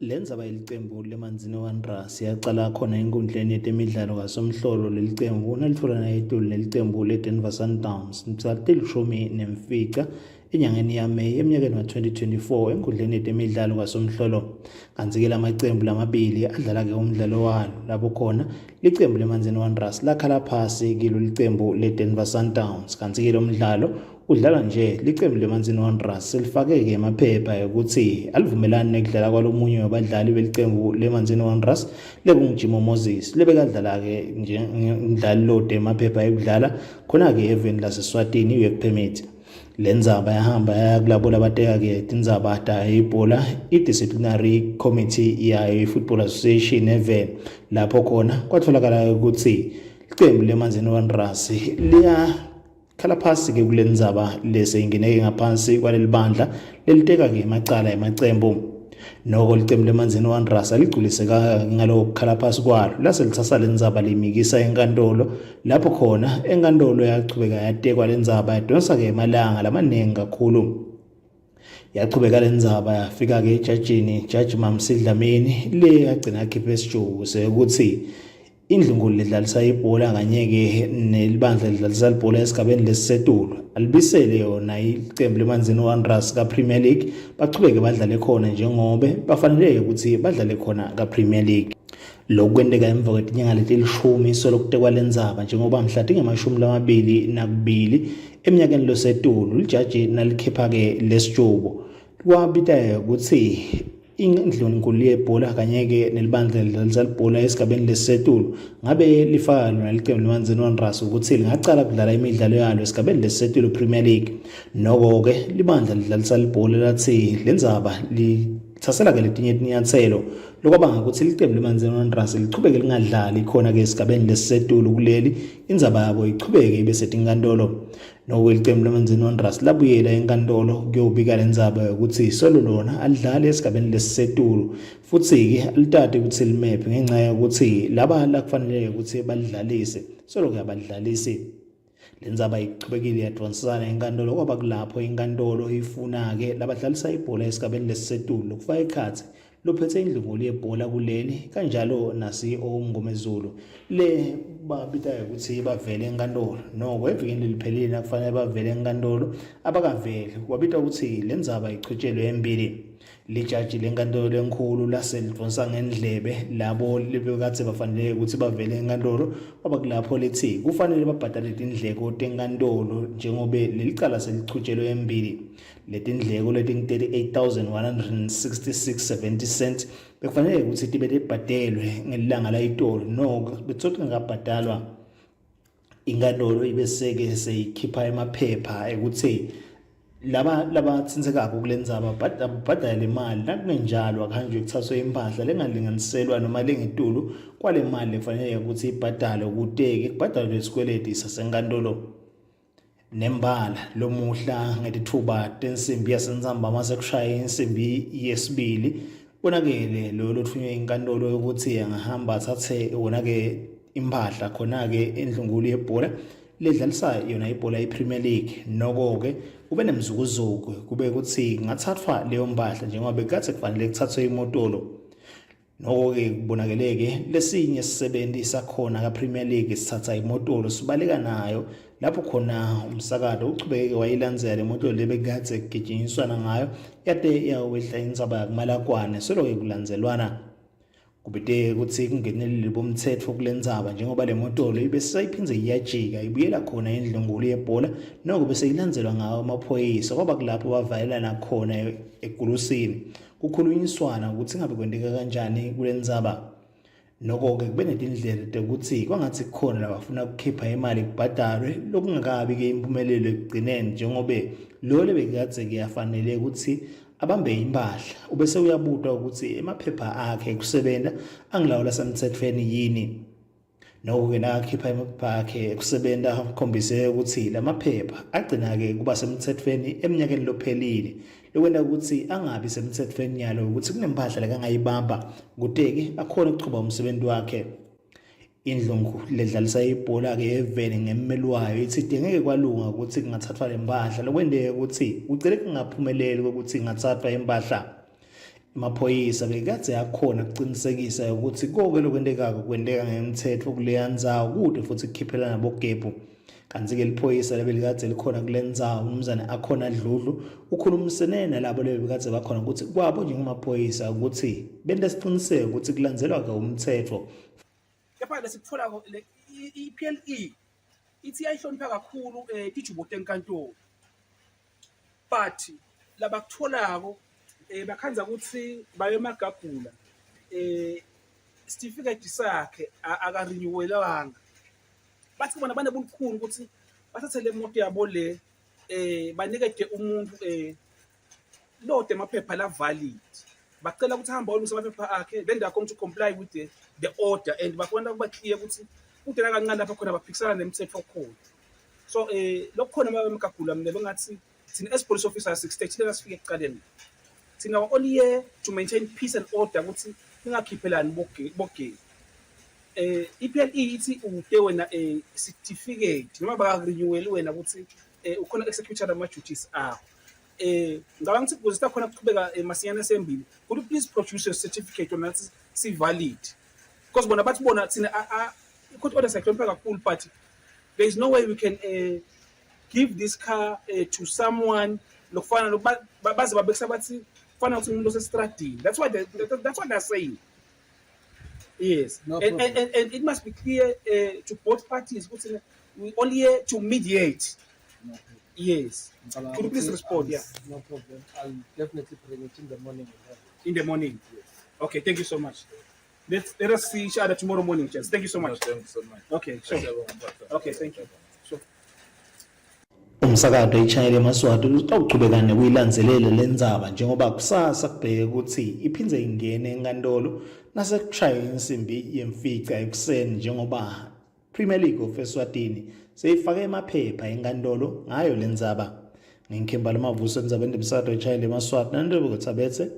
Lenza ilicembu leManzini Wanderers yaqala khona enkundleni yetemidlalo kaSomhlolo lelicembu nalithola nayedoli nelicembu leDenver Sundowns mhla tilishumi nemfica enyangeni yaMeyi eminyakeni ka-2024 enkundleni yetemidlalo kaSomhlolo. Kanti-ke lamaqembu lamabili adlala-ke umdlalo walo lapho khona licembu leManzini Wanderers lakhala phasi kilo licembu leDenver Sundowns. Kanti-ke lo mdlalo udlala nje licembu leManzini Wanderers selifake-ke emaphepha ukuthi alivumelani nekudlala kwalomunye wabadlali belicembu leManzini Wanderers lekungujimo Moses lebekadlala-ke njengomdlali lode emaphepha ekudlala khona-ke eveni laseSwatini work permit. Le ndzaba yahamba yaya kulabo labateka-ke tindzaba ibhola i-disciplinary committee yayo i-Football Association eveni lapho khona kwatholakala ukuthi icembu leManzini Wanderers khala phasi-ke kule ndzaba leseyingeneke ngaphansi kwaleli bandla leliteka-ke amacala emacembu. Noko licembu leManzini Wanderers aligculiseka ngalo kukhala phasi kwalo lase lithatha le ndzaba limikisa enkantolo lapho khona enkantolo yachubeka yatekwa le ndzaba yadonsa-ke emalanga lamaningi kakhulu. Yachubeka le ndzaba yafika-ke ejajini Judge Mamsi Dlamini le yagcina yakhipha isijubu sekuthi indlungulu ledlalisa ibhola kanye-ke nelibandla ledlalisa ibhola esigabeni lesisetulu alibisele yona icembu leManzini Wanderers ka-Premier League bachubeke badlale khona njengobe bafaneleke ukuthi badlale khona ka-Premier League. Lokhu kwenteka emva kwetinyanga letilishumi solokutekwa le ndzaba njengoba mhla tinge-22 eminyakeni losetulu lijaji nalikhipha-ke lesijubu kwabita ukuthi indlungulu yebhola kanye-ke nelibandla ledlalisa ibhola esigabeni lesisetulu ngabe lifaka lona licembu leManzini Wanderers ukuthi lingacala kudlala imidlalo yalo esigabeni lesisetulu Premier League. Noko-ke libandla ledlalisa ibhola lathi le ndzaba lithathela-ke letinye itinyathelo lokwabanga ukuthi licembu leManzini Wanderers lichubeke lingadlali khona-ke esigabeni lesisetulu kuleli indzaba yabo ichubeke ibe setinkantolo. Noko licembu leManzini Wanderers labuyela enkantolo kuyobika le ndzaba yokuthi solo lona alidlali esigabeni lesisetulu futhi-ke alitati ukuthi limephi ngenxa yokuthi laba lakufanele ukuthi balidlalise solo-ke abadlalisi. Le ndzaba ichubekile yadonsana enkantolo kwaba kulapho inkantolo ifuna-ke labadlalisa ibhola esigabeni lesisetulu lokufaka ikhathi lophethe indlungulu yebhola kuleli kanjalo nasi-CEO Mngomezulu le babitayo ukuthi bavele enkantolo. Noko evikini leliphelile kufanele bavele enkantolo abakaveli kwabita ukuthi le ndzaba ichwetshelwe embili. Lijaji lenkantolo enkulu laselidonsa ngendlebe labo lebekade bafanele ukuthi bavele enkantolo kwaba kulapho lithi kufanele babhadale izindleko tenkantolo njengobe lelicala selichwetshelwe embili. Letindleko leti-38,166.70 cents bekufanele ukuthi tibe libhadelwe ngelilanga layitolo. Noko bethothi ngabhadalwa inkantolo ibeseke seyikhipha emaphepha ukuthi laba tsinsekako kule ndzaba babhadala le mali nakungenjalo akuhanjwe kuthathwe impahla lengalinganiselwa noma lengetulu kwale mali lefanele ukuthi ibhadale ukuteke kubhadalwe lesikweleti sasenkantolo. Nembala lomuhla ngetithuba tensimbi yasentsambama sekushaya insimbi yesibili konakele lo lothunywe inkantolo yokuthi angahamba athathe wona-ke impahla khona-ke endlungulu yebhola ledlalisa yona ibhola iPremier League. Noko-ke kube nemzukuzuku kube ukuthi kungathathwa leyo mpahla njengoba bekade kufanele kuthathwe imotolo. Noko-ke kubonakele-ke lesinye sisebenzi sakhona kaPremier League sithatha imotolo sibaleka nayo lapho khona umsakazo uchubeke wayilandzela le moto lebekade kugijinyiswana ngayo yade yawehla indzaba yakumalakwane solo-ke kulandzelwana kubite ukuthi kungenelele bomthetho kule ndzaba njengoba le moto ibe sayiphindze iyajika ibuyela khona endlungulu yebhola noko bese ilandzelwa ngawo amaphoyisa kwaba kulapho bavalelana khona ekulusini kukhulunyiswana ukuthi ngabe kwenteka kanjani kule ndzaba. Noko-ke kube netindlela tekuthi kwangathi kukhona labafuna ukukhipha imali kubhadalwe lokungakabi-ke impumelelo ekugcineni njengobe lo lebekade-ke yafanele ukuthi abambe impahla ubese uyabutwa ukuthi emaphepha akhe ekusebenza angilawula semthethweni yini. Noko-ke nakakhipha emaphepha akhe ekusebenza akhombise ukuthi lamaphepha agcina-ke kuba semthethweni eminyakeni lophelile lokwenda ukuthi angabi semthethweni yalo ukuthi kunempahla lekangayibamba kute-ke akhona ukuchuba umsebenzi wakhe. Indlungu ledlalisa ibhola-ke eveni ngemmeli wayo ithi idengeke kwalunga ukuthi kungathathwa le mpahla lokwendeke ukuthi ugcine kungaphumeleli kokuthi kungathathwa impahla. Amaphoyisa bekade yakhona kuqinisekisa ukuthi konke lokwendekako kwendeka ngemthetho kuleya ndzawo kude futhi kukhiphelana bogebhu. Kanti-ke liphoyisa lebe likade likhona kule ndzawo umnumzane akhona Dludlu ukhulumisene nalabo lebe bekade bakhona ukuthi kwabo njengamaphoyisa ukuthi bente isiqiniseko ukuthi kulandzelwa-ke umthetho. Kepha lesikuthola i-PLE ithi yayihlonipha kakhulu tijubote enkantolo, but labakutholako bakhanza ukuthi baye emagagula certificate sakhe akarenewelwanga. Bathi bona banebulukhulu ukuthi bathathe le moto yabo le banikede umuntu lode amaphepha la valid, bacela ukuthi ahamba olungisa amaphepha akhe, then they are going to comply with the order, and bakubona kuba clear ukuthi kudela kancane lapha khona baphikisana nemthetho khona. So lokukhona emagagula mina bengathi thina as police officers sixtethela sifike ekuqaleni, thina we only here to maintain peace and order ukuthi ningakhiphelani bogeni. I-PLE ithi ude wena certificate noma bakareneweli wena ukuthi ukhona executor ama-duties akho. Ngicabanga ukuthi ukuze sikhona ukuqhubeka masinyane sembili, could you please produce your certificate on that si valid, because bona bathi bona thina i-court order sayihlonipha kakhulu, but there is no way we can give this car to someone lokufana baze babekisa bathi kufana ukuthi umuntu osestradini. That's what they're saying. Yes, no, and it must be clear to both parties. We only here to mediate. No, yes. Could you please respond? Yeah. No problem. I'll definitely bring it in the morning. In the morning. Yes. Okay. Thank you so much. Let us see each other tomorrow morning, Chance. Thank you so much. Thank you so much. Okay. Sure. Okay. Thank you. Sure. Umsakazo iChannel eMaswati uqhubeka nokuyilandzelela lendzaba njengoba kusasa kubheke ukuthi iphindze ingene enkantolo nasekushaya insimbi yemfica ekuseni, njengoba Premier League of Eswatini seyifake emaphepha enkantolo ngayo lendzaba. Ngimkhembala Mavuso endzabeni emsakazo iChannel eMaswati nandobe kuthabethe